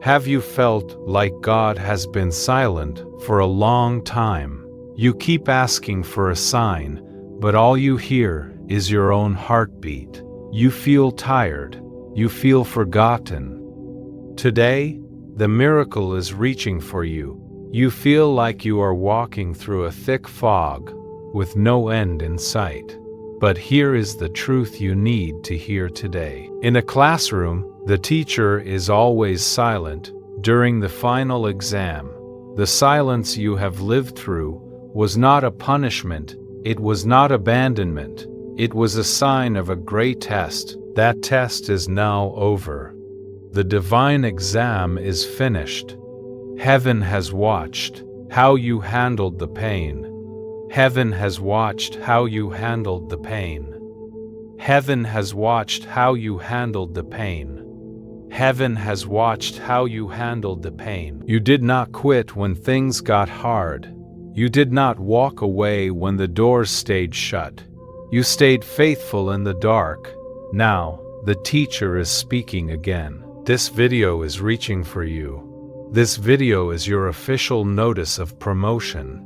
Have you felt like God has been silent for a long time? You keep asking for a sign, but all you hear is your own heartbeat. You feel tired. You feel forgotten. Today, the miracle is reaching for you. You feel like you are walking through a thick fog with no end in sight. But here is the truth you need to hear today. In a classroom, the teacher is always silent during the final exam. The silence you have lived through was not a punishment, it was not abandonment, it was a sign of a great test. That test is now over. The divine exam is finished. Heaven has watched how you handled the pain. Heaven has watched how you handled the pain. Heaven has watched how you handled the pain. Heaven has watched how you handled the pain. You did not quit when things got hard. You did not walk away when the doors stayed shut. You stayed faithful in the dark. Now, the teacher is speaking again. This video is reaching for you. This video is your official notice of promotion.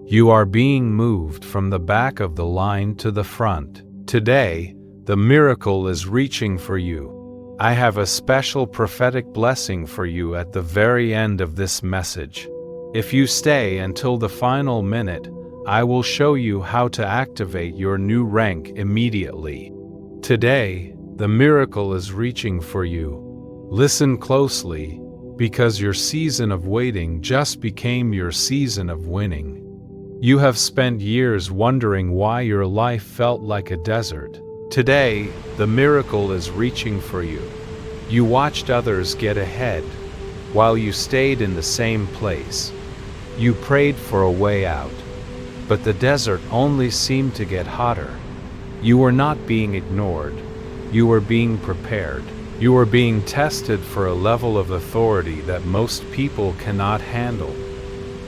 You are being moved from the back of the line to the front. Today, the miracle is reaching for you. I have a special prophetic blessing for you at the very end of this message. If you stay until the final minute, I will show you how to activate your new rank immediately. Today, the miracle is reaching for you. Listen closely, because your season of waiting just became your season of winning. You have spent years wondering why your life felt like a desert. Today, the miracle is reaching for you. You watched others get ahead, while you stayed in the same place. You prayed for a way out, but the desert only seemed to get hotter. You were not being ignored. You were being prepared. You were being tested for a level of authority that most people cannot handle.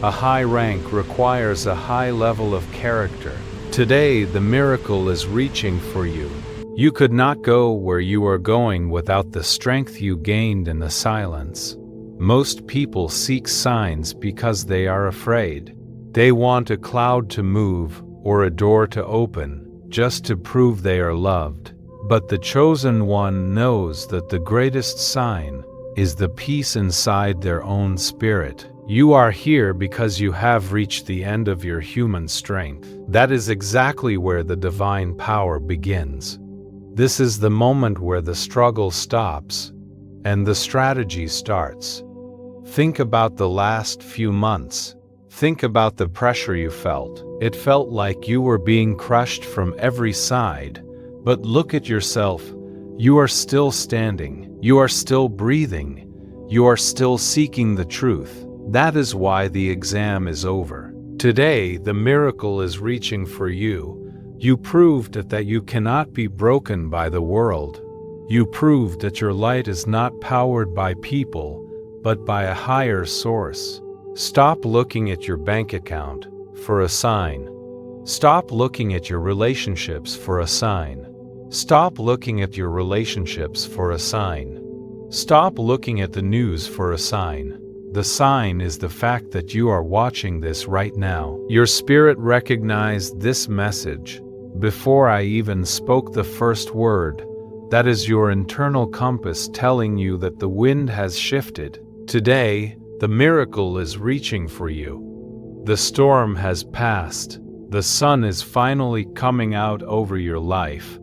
A high rank requires a high level of character. Today, the miracle is reaching for you. You could not go where you are going without the strength you gained in the silence. Most people seek signs because they are afraid. They want a cloud to move or a door to open just to prove they are loved. But the chosen one knows that the greatest sign is the peace inside their own spirit. You are here because you have reached the end of your human strength. That is exactly where the divine power begins. This is the moment where the struggle stops and the strategy starts. Think about the last few months. Think about the pressure you felt. It felt like you were being crushed from every side. But look at yourself. You are still standing. You are still breathing. You are still seeking the truth. That is why the exam is over. Today, the miracle is reaching for you. You proved that you cannot be broken by the world. You proved that your light is not powered by people, but by a higher source. Stop looking at your bank account for a sign. Stop looking at your relationships for a sign. Stop looking at your relationships for a sign. Stop looking at the news for a sign. The sign is the fact that you are watching this right now. Your spirit recognized this message before I even spoke the first word. That is your internal compass telling you that the wind has shifted. Today, the miracle is reaching for you. The storm has passed. The sun is finally coming out over your life.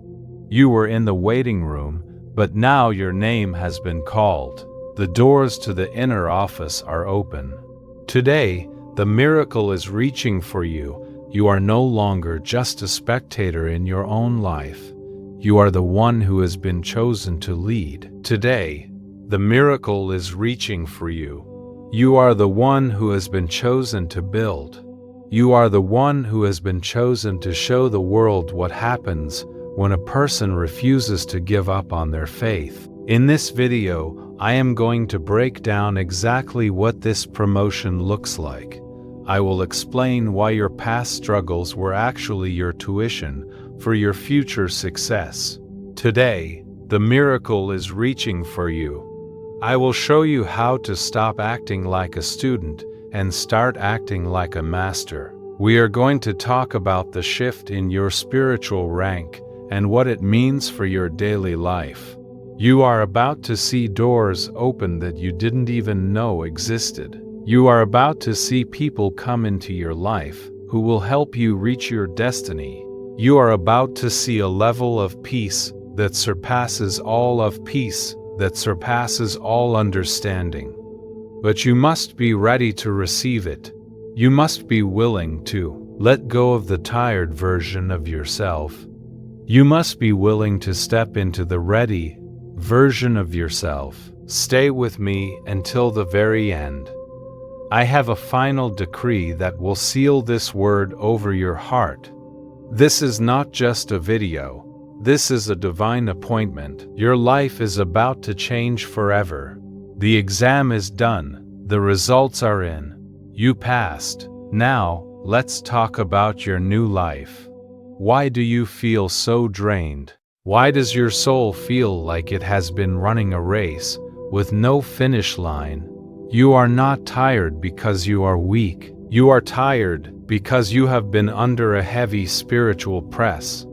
You were in the waiting room, but now your name has been called. The doors to the inner office are open. Today, the miracle is reaching for you. You are no longer just a spectator in your own life. You are the one who has been chosen to lead. Today, the miracle is reaching for you. You are the one who has been chosen to build. You are the one who has been chosen to show the world what happens when a person refuses to give up on their faith. In this video, I am going to break down exactly what this promotion looks like. I will explain why your past struggles were actually your tuition for your future success. Today, the miracle is reaching for you. I will show you how to stop acting like a student and start acting like a master. We are going to talk about the shift in your spiritual rank and what it means for your daily life. You are about to see doors open that you didn't even know existed. You are about to see people come into your life who will help you reach your destiny. You are about to see a level of peace that surpasses all of peace, that surpasses all understanding. But you must be ready to receive it. You must be willing to let go of the tired version of yourself. You must be willing to step into the ready version of yourself. Stay with me until the very end. I have a final decree that will seal this word over your heart. This is not just a video. This is a divine appointment. Your life is about to change forever. The exam is done. The results are in. You passed. Now, let's talk about your new life. Why do you feel so drained? Why does your soul feel like it has been running a race with no finish line? You are not tired because you are weak. You are tired because you have been under a heavy spiritual press.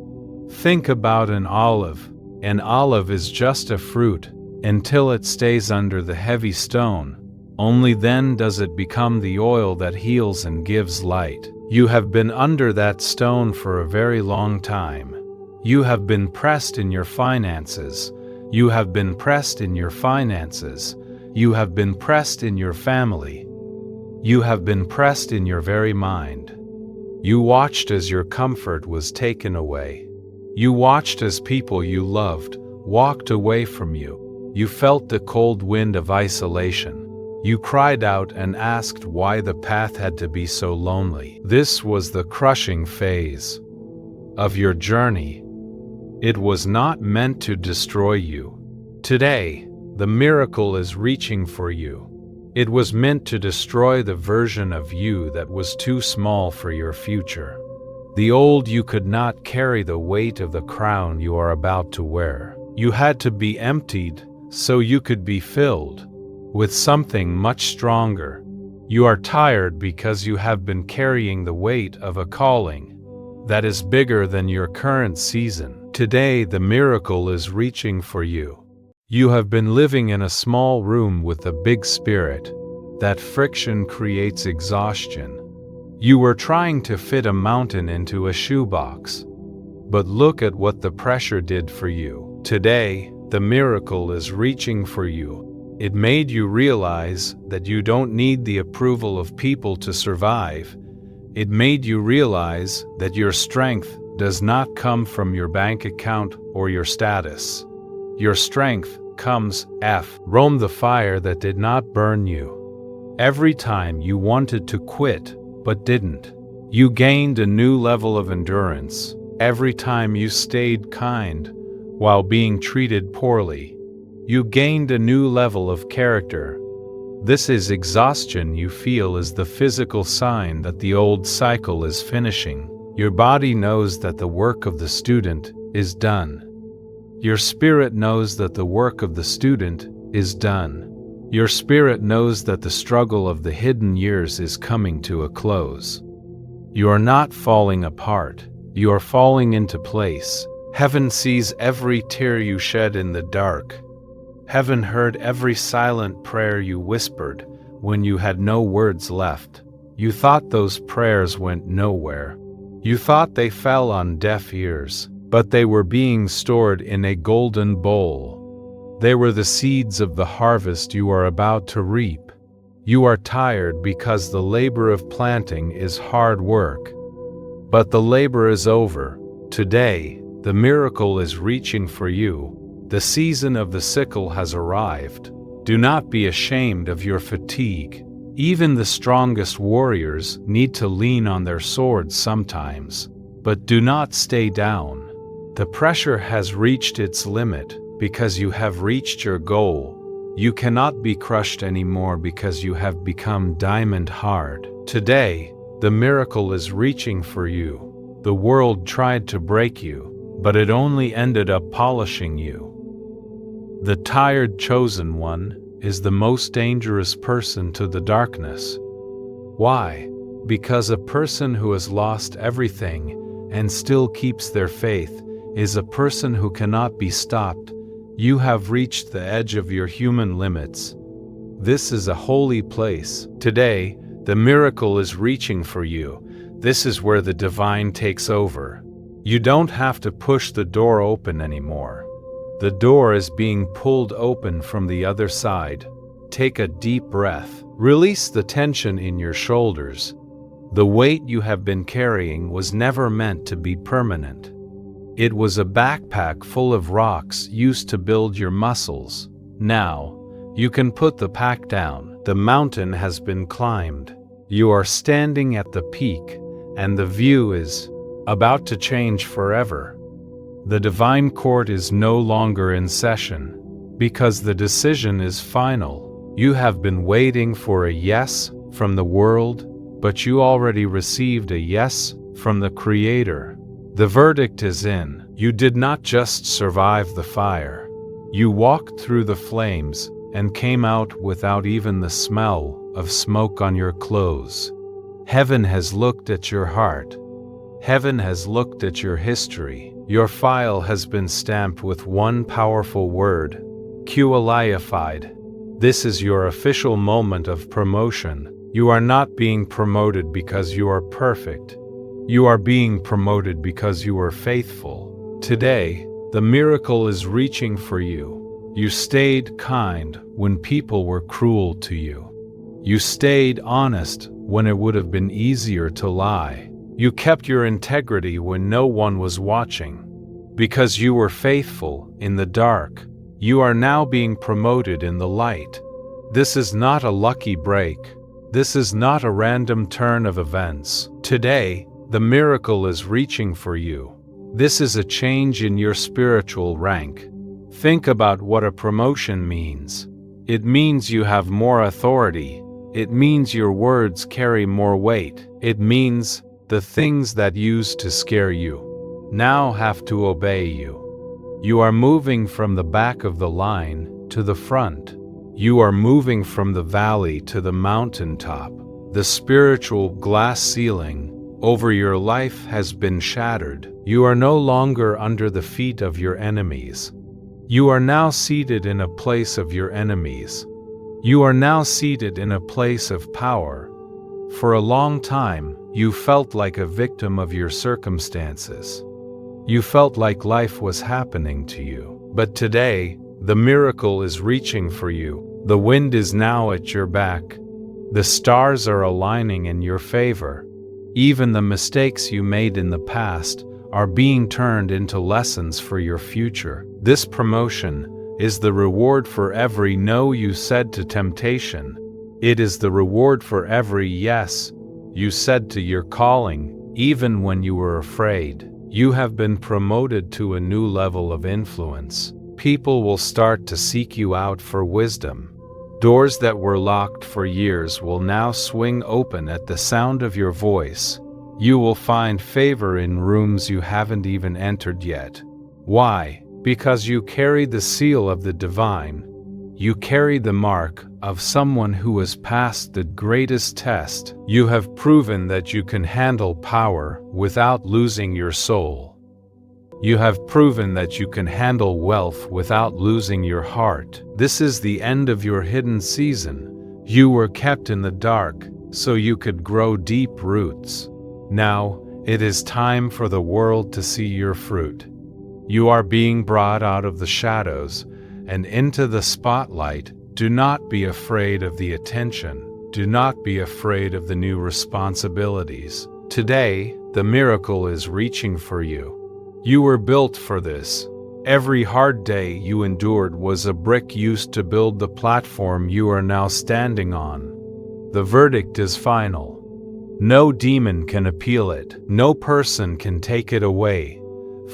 Think about an olive. An olive is just a fruit until it stays under the heavy stone. Only then does it become the oil that heals and gives light. You have been under that stone for a very long time. You have been pressed in your finances. You have been pressed in your finances. You have been pressed in your family. You have been pressed in your very mind. You watched as your comfort was taken away. You watched as people you loved walked away from you. You felt the cold wind of isolation. You cried out and asked why the path had to be so lonely. This was the crushing phase of your journey. It was not meant to destroy you. Today, the miracle is reaching for you. It was meant to destroy the version of you that was too small for your future. The old you could not carry the weight of the crown you are about to wear. You had to be emptied so you could be filled with something much stronger. You are tired because you have been carrying the weight of a calling that is bigger than your current season. Today, the miracle is reaching for you. You have been living in a small room with a big spirit. That friction creates exhaustion. You were trying to fit a mountain into a shoebox. But look at what the pressure did for you. Today, the miracle is reaching for you. It made you realize that you don't need the approval of people to survive. It made you realize that your strength does not come from your bank account or your status. Your strength comes from the fire that did not burn you. Every time you wanted to quit but didn't, you gained a new level of endurance. Every time you stayed kind while being treated poorly, you gained a new level of character. This is exhaustion you feel is the physical sign that the old cycle is finishing. Your body knows that the work of the student is done. Your spirit knows that the work of the student is done. Your spirit knows that the struggle of the hidden years is coming to a close. You are not falling apart. You are falling into place. Heaven sees every tear you shed in the dark. Heaven heard every silent prayer you whispered when you had no words left. You thought those prayers went nowhere. You thought they fell on deaf ears, but they were being stored in a golden bowl. They were the seeds of the harvest you are about to reap. You are tired because the labor of planting is hard work. But the labor is over. Today, the miracle is reaching for you. The season of the sickle has arrived. Do not be ashamed of your fatigue. Even the strongest warriors need to lean on their swords sometimes. But do not stay down. The pressure has reached its limit because you have reached your goal. You cannot be crushed anymore because you have become diamond hard. Today, the miracle is reaching for you. The world tried to break you, but it only ended up polishing you. The tired chosen one is the most dangerous person to the darkness. Why? Because a person who has lost everything and still keeps their faith is a person who cannot be stopped. You have reached the edge of your human limits. This is a holy place. Today, the miracle is reaching for you. This is where the divine takes over. You don't have to push the door open anymore. The door is being pulled open from the other side. Take a deep breath. Release the tension in your shoulders. The weight you have been carrying was never meant to be permanent. It was a backpack full of rocks used to build your muscles. Now, you can put the pack down. The mountain has been climbed. You are standing at the peak, and the view is about to change forever. The divine court is no longer in session, because the decision is final. You have been waiting for a yes from the world, but you already received a yes from the Creator. The verdict is in. You did not just survive the fire. You walked through the flames and came out without even the smell of smoke on your clothes. Heaven has looked at your heart. Heaven has looked at your history. Your file has been stamped with one powerful word: qualified. This is your official moment of promotion. You are not being promoted because you are perfect. You are being promoted because you are faithful. Today, the miracle is reaching for you. You stayed kind when people were cruel to you. You stayed honest when it would have been easier to lie. You kept your integrity when no one was watching. Because you were faithful in the dark, you are now being promoted in the light. This is not a lucky break. This is not a random turn of events. Today, the miracle is reaching for you. This is a change in your spiritual rank. Think about what a promotion means. It means you have more authority. It means your words carry more weight. It means the things that used to scare you now have to obey you. You are moving from the back of the line to the front. You are moving from the valley to the mountaintop. The spiritual glass ceiling over your life has been shattered. You are no longer under the feet of your enemies. You are now seated in a place of your enemies. You are now seated in a place of power. For a long time, you felt like a victim of your circumstances. You felt like life was happening to you. But today, the miracle is reaching for you. The wind is now at your back. The stars are aligning in your favor. Even the mistakes you made in the past are being turned into lessons for your future. This promotion is the reward for every no you said to temptation. It is the reward for every yes you said to your calling, even when you were afraid. You have been promoted to a new level of influence. People will start to seek you out for wisdom. Doors that were locked for years will now swing open at the sound of your voice. You will find favor in rooms you haven't even entered yet. Why? Because you carry the seal of the divine. You carry the mark of someone who has passed the greatest test. You have proven that you can handle power without losing your soul. You have proven that you can handle wealth without losing your heart. This is the end of your hidden season. You were kept in the dark so you could grow deep roots. Now, it is time for the world to see your fruit. You are being brought out of the shadows and into the spotlight. Do not be afraid of the attention. Do not be afraid of the new responsibilities. Today, the miracle is reaching for you. You were built for this. Every hard day you endured was a brick used to build the platform you are now standing on. The verdict is final. No demon can appeal it. No person can take it away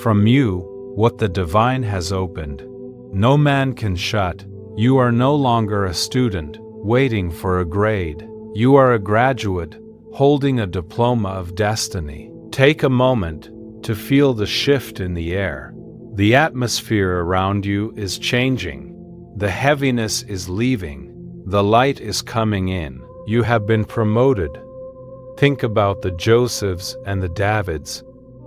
from you what the divine has opened. No man can shut. You are no longer a student waiting for a grade. You are a graduate holding a diploma of destiny. Take a moment to feel the shift in the air. The atmosphere around you is changing. The heaviness is leaving. The light is coming in. You have been promoted. Think about the Josephs and the Davids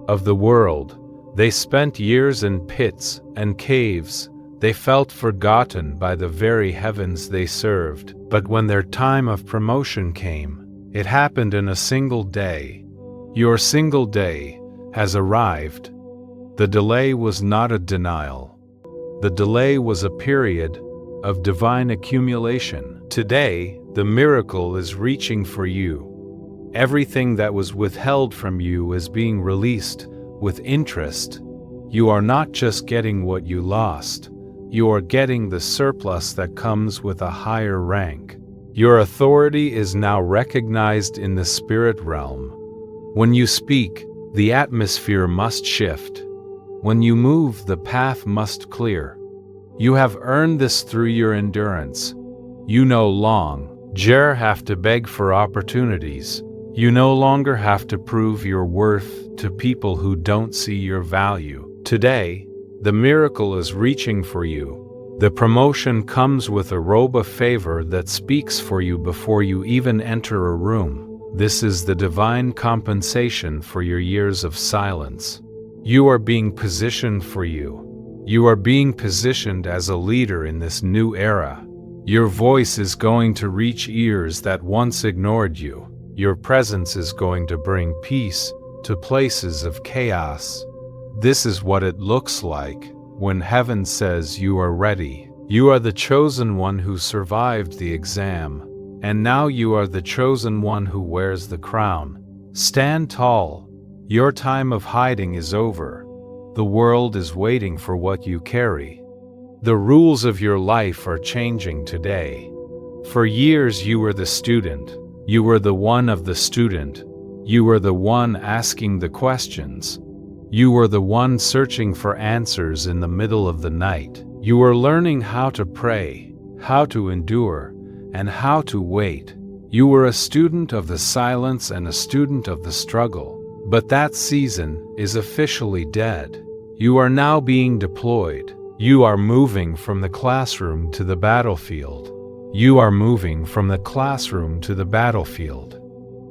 of the world. They spent years in pits and caves. They felt forgotten by the very heavens they served. But when their time of promotion came, it happened in a single day. Your single day has arrived. The delay was not a denial. The delay was a period of divine accumulation. Today, the miracle is reaching for you. Everything that was withheld from you is being released with interest. You are not just getting what you lost. You are getting the surplus that comes with a higher rank. Your authority is now recognized in the spirit realm. When you speak, the atmosphere must shift. When you move, the path must clear. You have earned this through your endurance. You no longer have to beg for opportunities. You no longer have to prove your worth to people who don't see your value. Today, the miracle is reaching for you. The promotion comes with a robe of favor that speaks for you before you even enter a room. This is the divine compensation for your years of silence. You are being positioned for you. You are being positioned as a leader in this new era. Your voice is going to reach ears that once ignored you. Your presence is going to bring peace to places of chaos. This is what it looks like when heaven says you are ready. You are the chosen one who survived the exam, and now you are the chosen one who wears the crown. Stand tall. Your time of hiding is over. The world is waiting for what you carry. The rules of your life are changing today. For years you were the student. You were the one of the student. You were the one asking the questions. You were the one searching for answers in the middle of the night. You were learning how to pray, how to endure, and how to wait. You were a student of the silence and a student of the struggle. But that season is officially dead. You are now being deployed. You are moving from the classroom to the battlefield. You are moving from the classroom to the battlefield.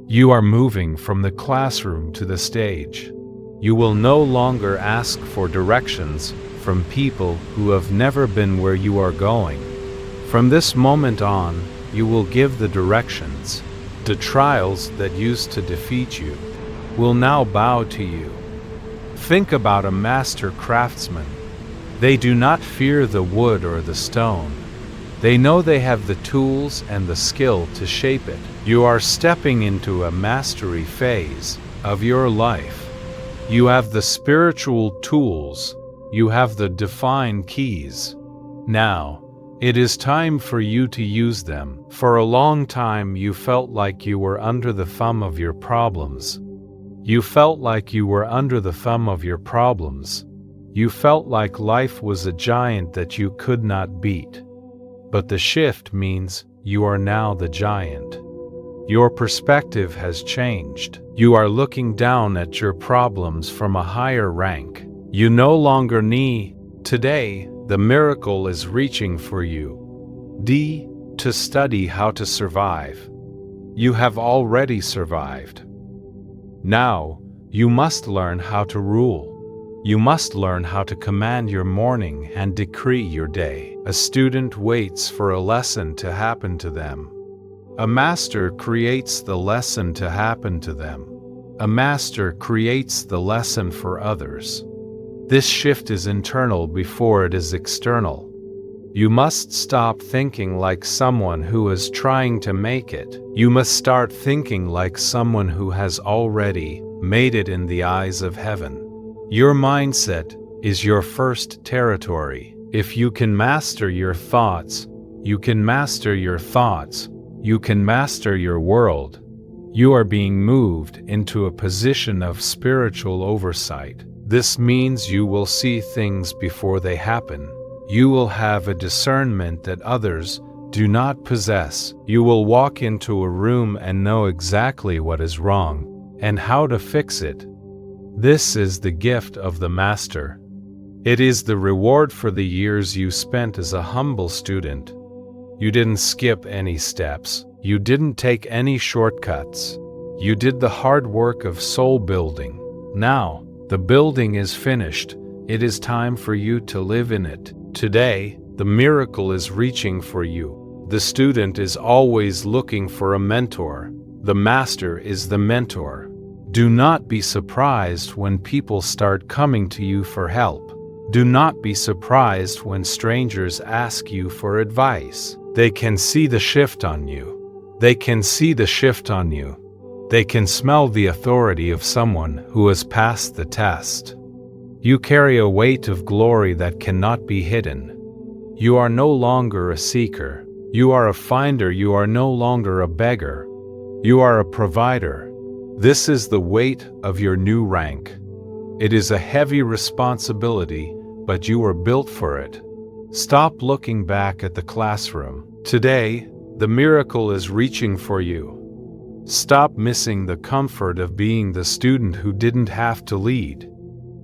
You are moving from the classroom to the stage. You will no longer ask for directions from people who have never been where you are going. From this moment on, you will give the directions. The trials that used to defeat you will now bow to you. Think about a master craftsman. They do not fear the wood or the stone. They know they have the tools and the skill to shape it. You are stepping into a mastery phase of your life. You have the spiritual tools. You have the divine keys. Now, it is time for you to use them. For a long time, you felt like you were under the thumb of your problems. You felt like you were under the thumb of your problems. You felt like life was a giant that you could not beat. But the shift means you are now the giant. Your perspective has changed. You are looking down at your problems from a higher rank. You no longer need. Today, the miracle is reaching for you. To study how to survive. You have already survived. Now, you must learn how to rule. You must learn how to command your morning and decree your day. A student waits for a lesson to happen to them. A master creates the lesson to happen to them. A master creates the lesson for others. This shift is internal before it is external. You must stop thinking like someone who is trying to make it. You must start thinking like someone who has already made it in the eyes of heaven. Your mindset is your first territory. If you can master your thoughts, you can master your thoughts. You can master your world. You are being moved into a position of spiritual oversight. This means you will see things before they happen. You will have a discernment that others do not possess. You will walk into a room and know exactly what is wrong and how to fix it. This is the gift of the master. It is the reward for the years you spent as a humble student. You didn't skip any steps. You didn't take any shortcuts. You did the hard work of soul building. Now, the building is finished. It is time for you to live in it. Today, the miracle is reaching for you. The student is always looking for a mentor. The master is the mentor. Do not be surprised when people start coming to you for help. Do not be surprised when strangers ask you for advice. They can see the shift on you. They can see the shift on you. They can smell the authority of someone who has passed the test. You carry a weight of glory that cannot be hidden. You are no longer a seeker. You are a finder. You are no longer a beggar. You are a provider. This is the weight of your new rank. It is a heavy responsibility, but you are built for it. Stop looking back at the classroom. Today, the miracle is reaching for you. Stop missing the comfort of being the student who didn't have to lead.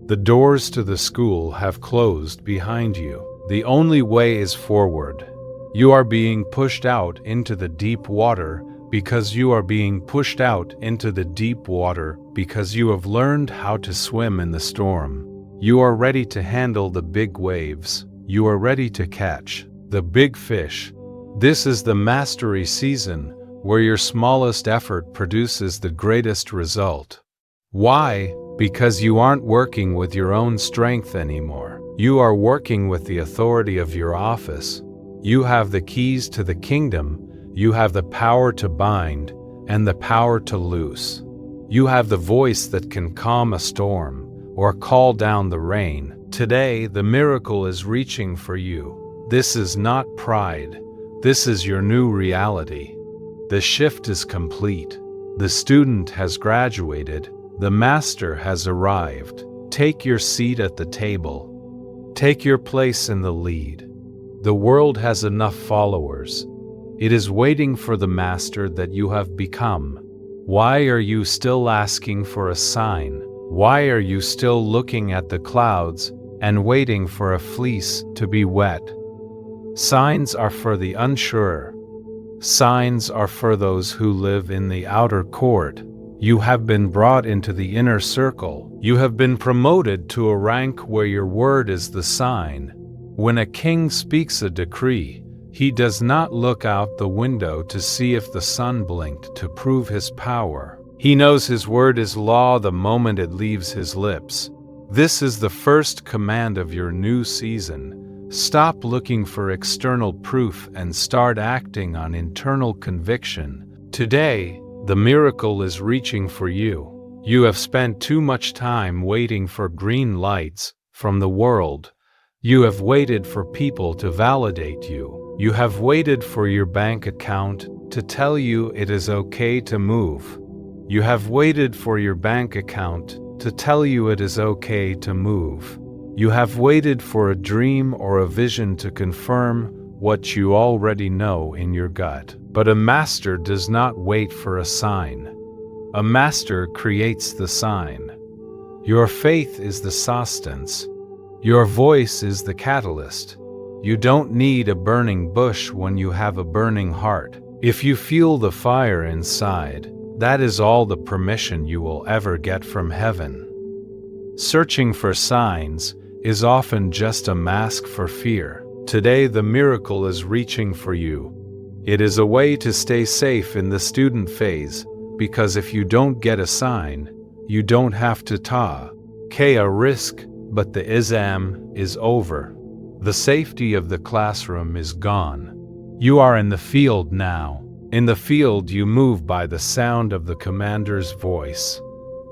The doors to the school have closed behind you. The only way is forward. You are being pushed out into the deep water because you are being pushed out into the deep water because you have learned how to swim in the storm. You are ready to handle the big waves. You are ready to catch the big fish. This is the mastery season where your smallest effort produces the greatest result. Why? Because you aren't working with your own strength anymore. You are working with the authority of your office. You have the keys to the kingdom. You have the power to bind and the power to loose. You have the voice that can calm a storm or call down the rain. Today, the miracle is reaching for you. This is not pride. This is your new reality. The shift is complete. The student has graduated. The master has arrived. Take your seat at the table. Take your place in the lead. The world has enough followers. It is waiting for the master that you have become. Why are you still asking for a sign? Why are you still looking at the clouds and waiting for a fleece to be wet? Signs are for the unsure. Signs are for those who live in the outer court. You have been brought into the inner circle. You have been promoted to a rank where your word is the sign. When a king speaks a decree, he does not look out the window to see if the sun blinked to prove his power. He knows his word is law the moment it leaves his lips. This is the first command of your new season. Stop looking for external proof and start acting on internal conviction. Today, the miracle is reaching for you. You have spent too much time waiting for green lights from the world. You have waited for people to validate you. You have waited for your bank account to tell you it is okay to move. You have waited for your bank account to tell you it is okay to move. You have waited for a dream or a vision to confirm what you already know in your gut. But a master does not wait for a sign. A master creates the sign. Your faith is the sustenance. Your voice is the catalyst. You don't need a burning bush when you have a burning heart. If you feel the fire inside, that is all the permission you will ever get from heaven. Searching for signs is often just a mask for fear. Today the miracle is reaching for you. It is a way to stay safe in the student phase, because if you don't get a sign, you don't have to take a risk, but the exam is over. The safety of the classroom is gone. You are in the field now. In the field you move by the sound of the commander's voice.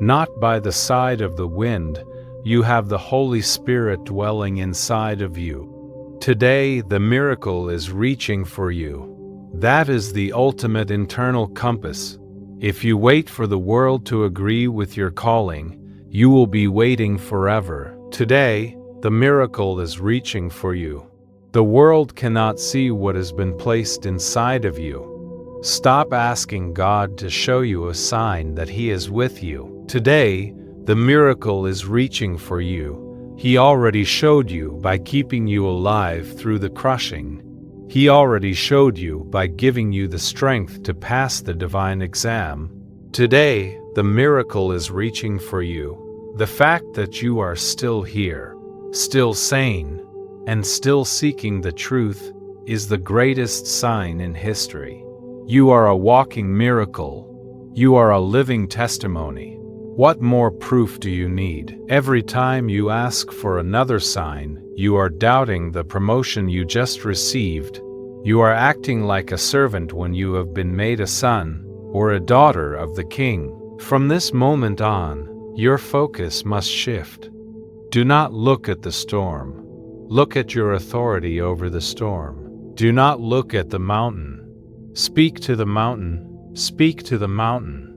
Not by the side of the wind. You have the Holy Spirit dwelling inside of you. Today the miracle is reaching for you. That is the ultimate internal compass. If you wait for the world to agree with your calling, you will be waiting forever. Today, the miracle is reaching for you. The world cannot see what has been placed inside of you. Stop asking God to show you a sign that He is with you. Today, the miracle is reaching for you. He already showed you by keeping you alive through the crushing. He already showed you by giving you the strength to pass the divine exam. Today, the miracle is reaching for you. The fact that you are still here, still sane, and still seeking the truth is the greatest sign in history. You are a walking miracle. You are a living testimony. What more proof do you need? Every time you ask for another sign, you are doubting the promotion you just received. You are acting like a servant when you have been made a son or a daughter of the King. From this moment on, your focus must shift. Do not look at the storm. Look at your authority over the storm. Do not look at the mountain. Speak to the mountain. Speak to the mountain.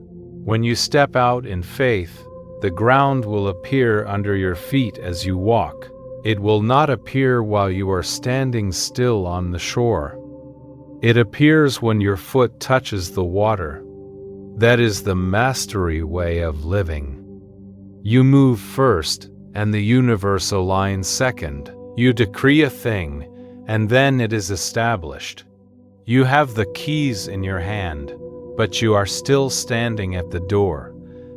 When you step out in faith, the ground will appear under your feet as you walk. It will not appear while you are standing still on the shore. It appears when your foot touches the water. That is the mastery way of living. You move first, and the universe aligns second. You decree a thing, and then it is established. You have the keys in your hand, but you are still standing at the door,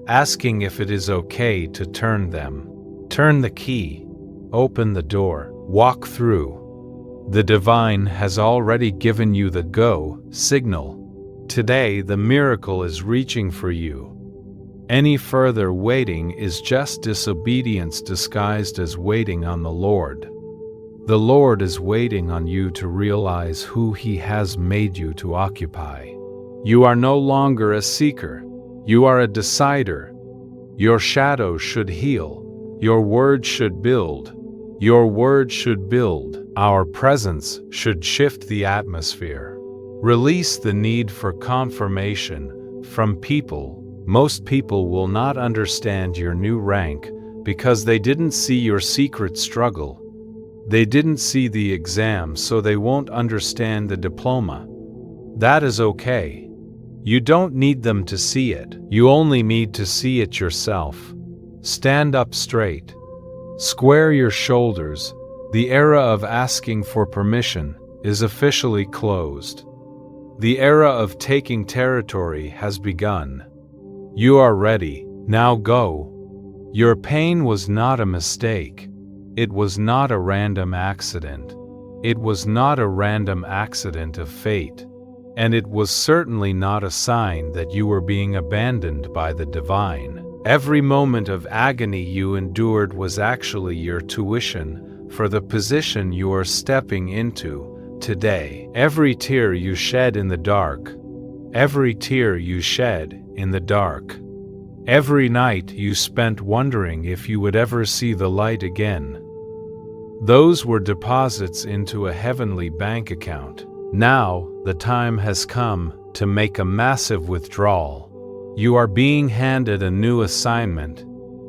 asking if it is okay to turn them. Turn the key, open the door, walk through. The divine has already given you the go signal. Today, the miracle is reaching for you. Any further waiting is just disobedience disguised as waiting on the Lord. The Lord is waiting on you to realize who He has made you to occupy. You are no longer a seeker. You are a decider. Your shadow should heal. Your word should build. Your word should build. Our presence should shift the atmosphere. Release the need for confirmation from people. Most people will not understand your new rank because they didn't see your secret struggle. They didn't see the exam, so they won't understand the diploma. That is okay. You don't need them to see it. You only need to see it yourself. Stand up straight. Square your shoulders. The era of asking for permission is officially closed. The era of taking territory has begun. You are ready. Now go. Your pain was not a mistake. It was not a random accident. It was not a random accident of fate. And it was certainly not a sign that you were being abandoned by the divine. Every moment of agony you endured was actually your tuition for the position you are stepping into today. Every tear you shed in the dark, every tear you shed in the dark, every night you spent wondering if you would ever see the light again, those were deposits into a heavenly bank account. Now, the time has come to make a massive withdrawal. You are being handed a new assignment.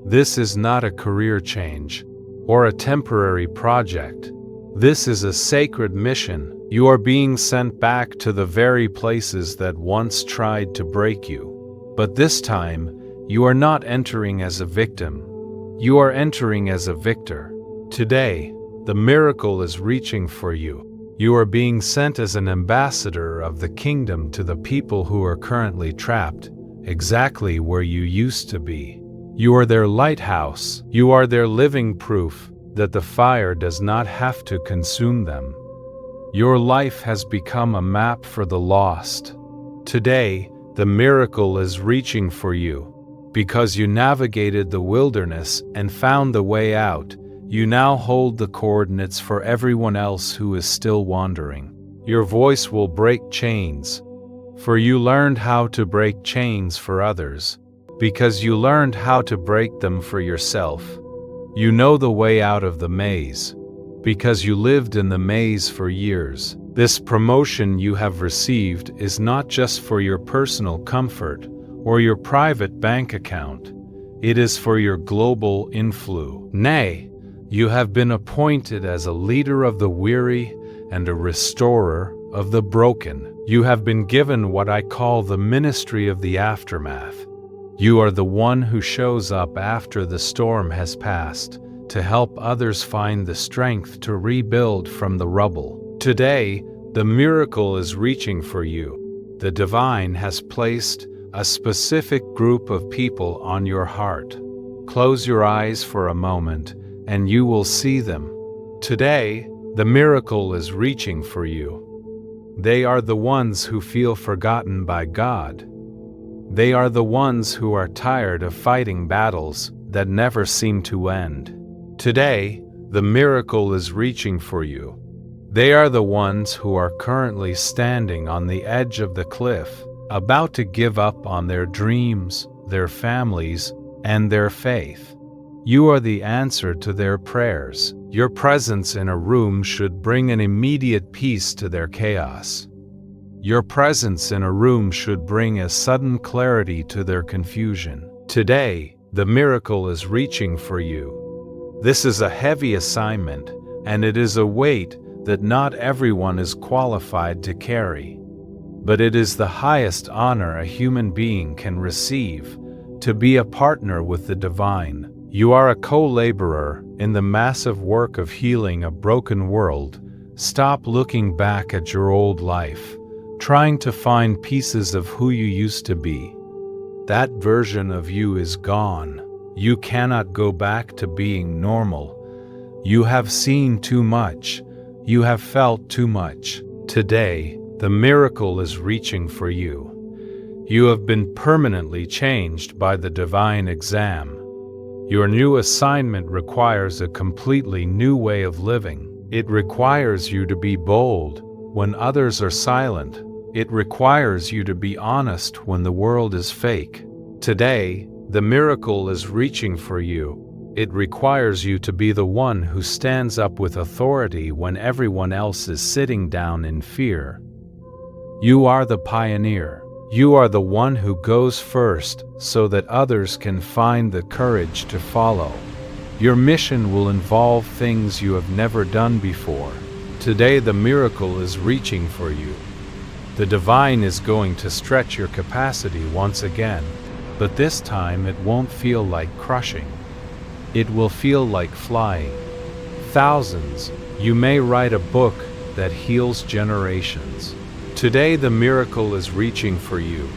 This is not a career change or a temporary project. This is a sacred mission. You are being sent back to the very places that once tried to break you. But this time, you are not entering as a victim. You are entering as a victor. Today, the miracle is reaching for you. You are being sent as an ambassador of the kingdom to the people who are currently trapped, exactly where you used to be. You are their lighthouse. You are their living proof that the fire does not have to consume them. Your life has become a map for the lost. Today, the miracle is reaching for you. Because you navigated the wilderness and found the way out, you now hold the coordinates for everyone else who is still wandering. Your voice will break chains, for you learned how to break chains for others, because you learned how to break them for yourself. You know the way out of the maze, because you lived in the maze for years. This promotion you have received is not just for your personal comfort or your private bank account. It is for your global influence. Nay, you have been appointed as a leader of the weary and a restorer of the broken. You have been given what I call the ministry of the aftermath. You are the one who shows up after the storm has passed to help others find the strength to rebuild from the rubble. Today, the miracle is reaching for you. The divine has placed a specific group of people on your heart. Close your eyes for a moment and you will see them. Today, the miracle is reaching for you. They are the ones who feel forgotten by God. They are the ones who are tired of fighting battles that never seem to end. Today, the miracle is reaching for you. They are the ones who are currently standing on the edge of the cliff, about to give up on their dreams, their families, and their faith. You are the answer to their prayers. Your presence in a room should bring an immediate peace to their chaos. Your presence in a room should bring a sudden clarity to their confusion. Today, the miracle is reaching for you. This is a heavy assignment, and it is a weight that not everyone is qualified to carry. But it is the highest honor a human being can receive, to be a partner with the divine. You are a co-laborer in the massive work of healing a broken world. Stop looking back at your old life, trying to find pieces of who you used to be. That version of you is gone. You cannot go back to being normal. You have seen too much. You have felt too much. Today, the miracle is reaching for you. You have been permanently changed by the divine exam. Your new assignment requires a completely new way of living. It requires you to be bold when others are silent. It requires you to be honest when the world is fake. Today, the miracle is reaching for you. It requires you to be the one who stands up with authority when everyone else is sitting down in fear. You are the pioneer. You are the one who goes first so that others can find the courage to follow. Your mission will involve things you have never done before. Today the miracle is reaching for you. The divine is going to stretch your capacity once again, but this time it won't feel like crushing. It will feel like flying. Thousands, you may write a book that heals generations. Today the miracle is reaching for you.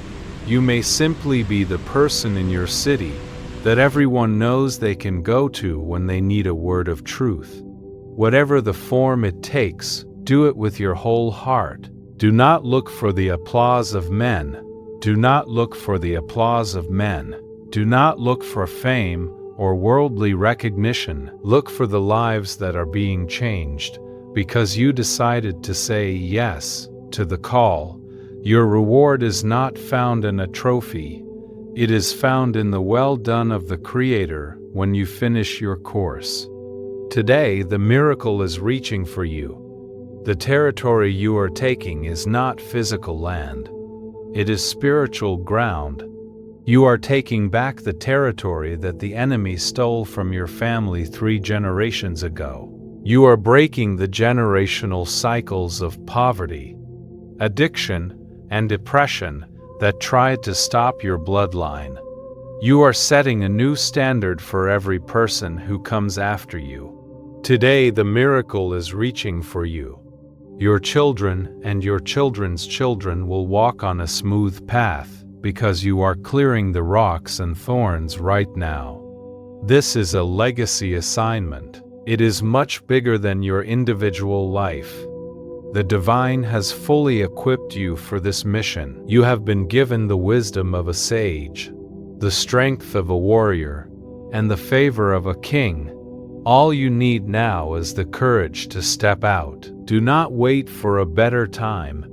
You may simply be the person in your city that everyone knows they can go to when they need a word of truth. Whatever the form it takes, do it with your whole heart. Do not look for the applause of men. Do not look for the applause of men. Do not look for fame or worldly recognition. Look for the lives that are being changed because you decided to say yes to the call. Your reward is not found in a trophy. It is found in the well done of the Creator when you finish your course. Today, the miracle is reaching for you. The territory you are taking is not physical land. It is spiritual ground. You are taking back the territory that the enemy stole from your family 3 generations ago. You are breaking the generational cycles of poverty, addiction, and depression that tried to stop your bloodline. You are setting a new standard for every person who comes after you. Today, the miracle is reaching for you. Your children and your children's children will walk on a smooth path because you are clearing the rocks and thorns right now. This is a legacy assignment. It is much bigger than your individual life. The divine has fully equipped you for this mission. You have been given the wisdom of a sage, the strength of a warrior, and the favor of a king. All you need now is the courage to step out. Do not wait for a better time.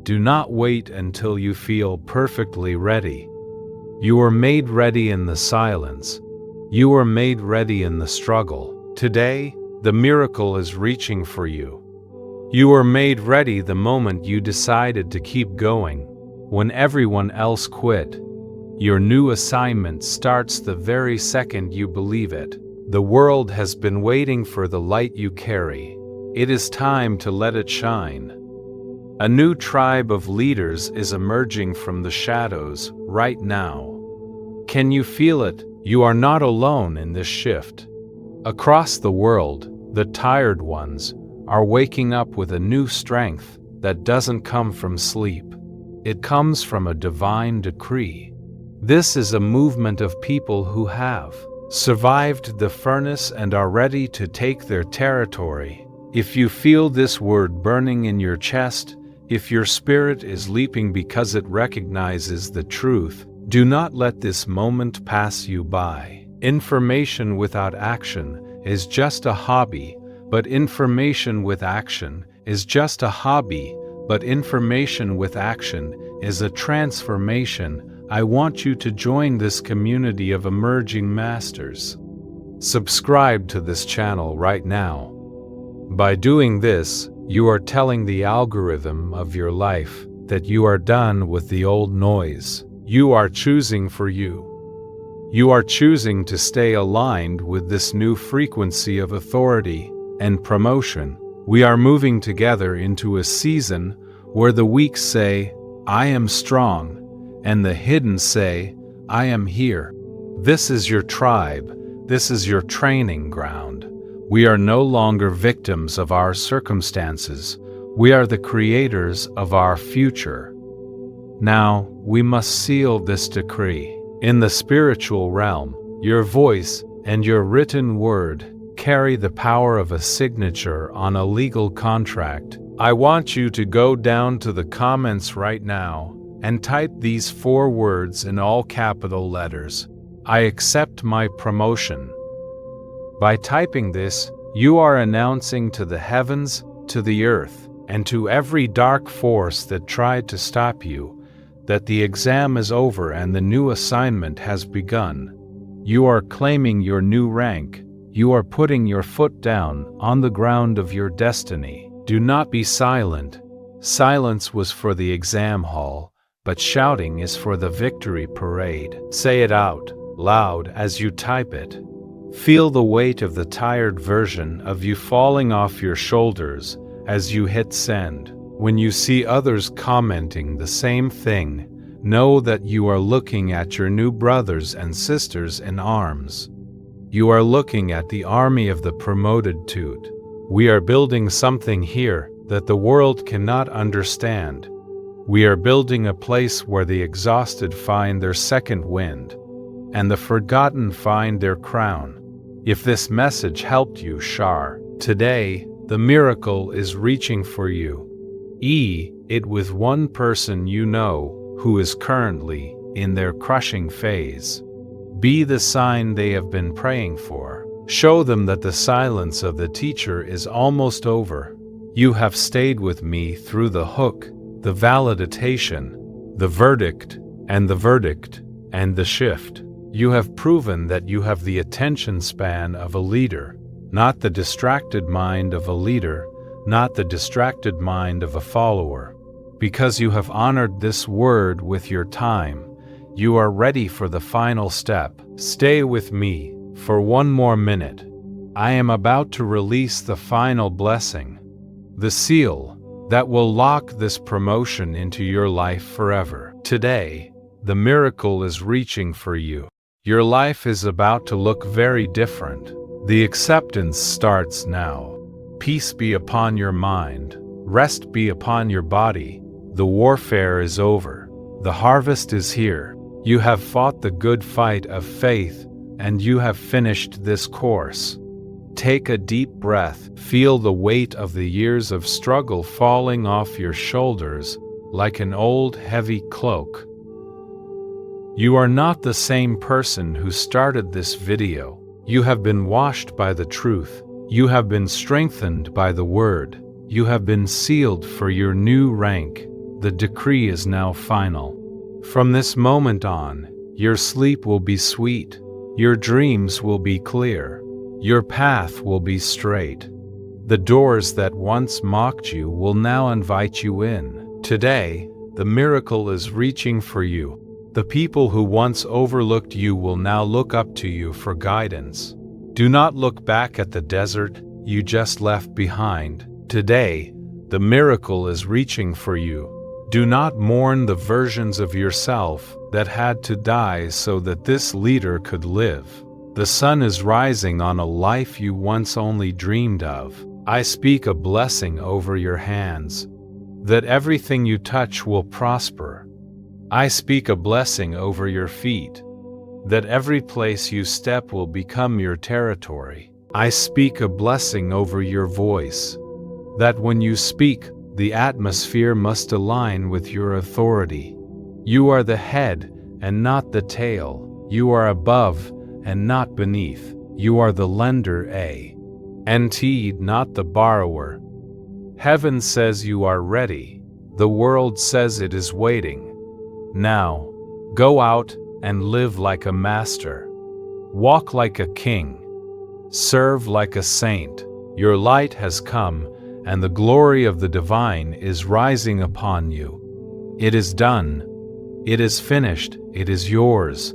Do not wait until you feel perfectly ready. You are made ready in the silence. You are made ready in the struggle. Today, the miracle is reaching for you. You were made ready the moment you decided to keep going, when everyone else quit. Your new assignment starts the very second you believe it. The world has been waiting for the light you carry. It is time to let it shine. A new tribe of leaders is emerging from the shadows right now. Can you feel it? You are not alone in this shift. Across the world, the tired ones are waking up with a new strength that doesn't come from sleep. It comes from a divine decree. This is a movement of people who have survived the furnace and are ready to take their territory. If you feel this word burning in your chest, if your spirit is leaping because it recognizes the truth, do not let this moment pass you by. Information without action is just a hobby, but information with action is just a hobby, but information with action is a transformation. I want you to join this community of emerging masters. Subscribe to this channel right now. By doing this, you are telling the algorithm of your life that you are done with the old noise. You are choosing for you. You are choosing to stay aligned with this new frequency of authority and promotion. We are moving together into a season where the weak say, "I am strong," and the hidden say, "I am here." This is your tribe. This is your training ground. We are no longer victims of our circumstances. We are the creators of our future. Now, we must seal this decree. In the spiritual realm, your voice and your written word carry the power of a signature on a legal contract. I want you to go down to the comments right now and type these 4 words in all capital letters. I accept my promotion. By typing this, you are announcing to the heavens, to the earth, and to every dark force that tried to stop you, that the exam is over and the new assignment has begun. You are claiming your new rank. You are putting your foot down on the ground of your destiny. Do not be silent. Silence was for the exam hall, but shouting is for the victory parade. Say it out loud as you type it. Feel the weight of the tired version of you falling off your shoulders as you hit send. When you see others commenting the same thing, know that you are looking at your new brothers and sisters in arms. You are looking at the army of the promoted toot. We are building something here that the world cannot understand. We are building a place where the exhausted find their second wind, and the forgotten find their crown. If this message helped you, Shar, today, the miracle is reaching for you. It with one person you know who is currently in their crushing phase. Be the sign they have been praying for. Show them that the silence of the teacher is almost over. You have stayed with me through the hook, the validation, the verdict, and the shift. You have proven that you have the attention span of a leader, not the distracted mind of a leader, not the distracted mind of a follower. Because you have honored this word with your time, you are ready for the final step. Stay with me for one more minute. I am about to release the final blessing, the seal that will lock this promotion into your life forever. Today, the miracle is reaching for you. Your life is about to look very different. The acceptance starts now. Peace be upon your mind. Rest be upon your body. The warfare is over. The harvest is here. You have fought the good fight of faith, and you have finished this course. Take a deep breath. Feel the weight of the years of struggle falling off your shoulders like an old heavy cloak. You are not the same person who started this video. You have been washed by the truth. You have been strengthened by the word. You have been sealed for your new rank. The decree is now final. From this moment on, your sleep will be sweet. Your dreams will be clear. Your path will be straight. The doors that once mocked you will now invite you in. Today, the miracle is reaching for you. The people who once overlooked you will now look up to you for guidance. Do not look back at the desert you just left behind. Today, the miracle is reaching for you. Do not mourn the versions of yourself that had to die so that this leader could live. The sun is rising on a life you once only dreamed of. I speak a blessing over your hands, that everything you touch will prosper. I speak a blessing over your feet, that every place you step will become your territory. I speak a blessing over your voice, that when you speak, the atmosphere must align with your authority. You are the head and not the tail. You are above and not beneath. You are the lender, not the borrower. Heaven says you are ready. The world says it is waiting. Now, go out and live like a master. Walk like a king. Serve like a saint. Your light has come, and the glory of the divine is rising upon you. It is done. It is finished. It is yours.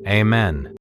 Amen.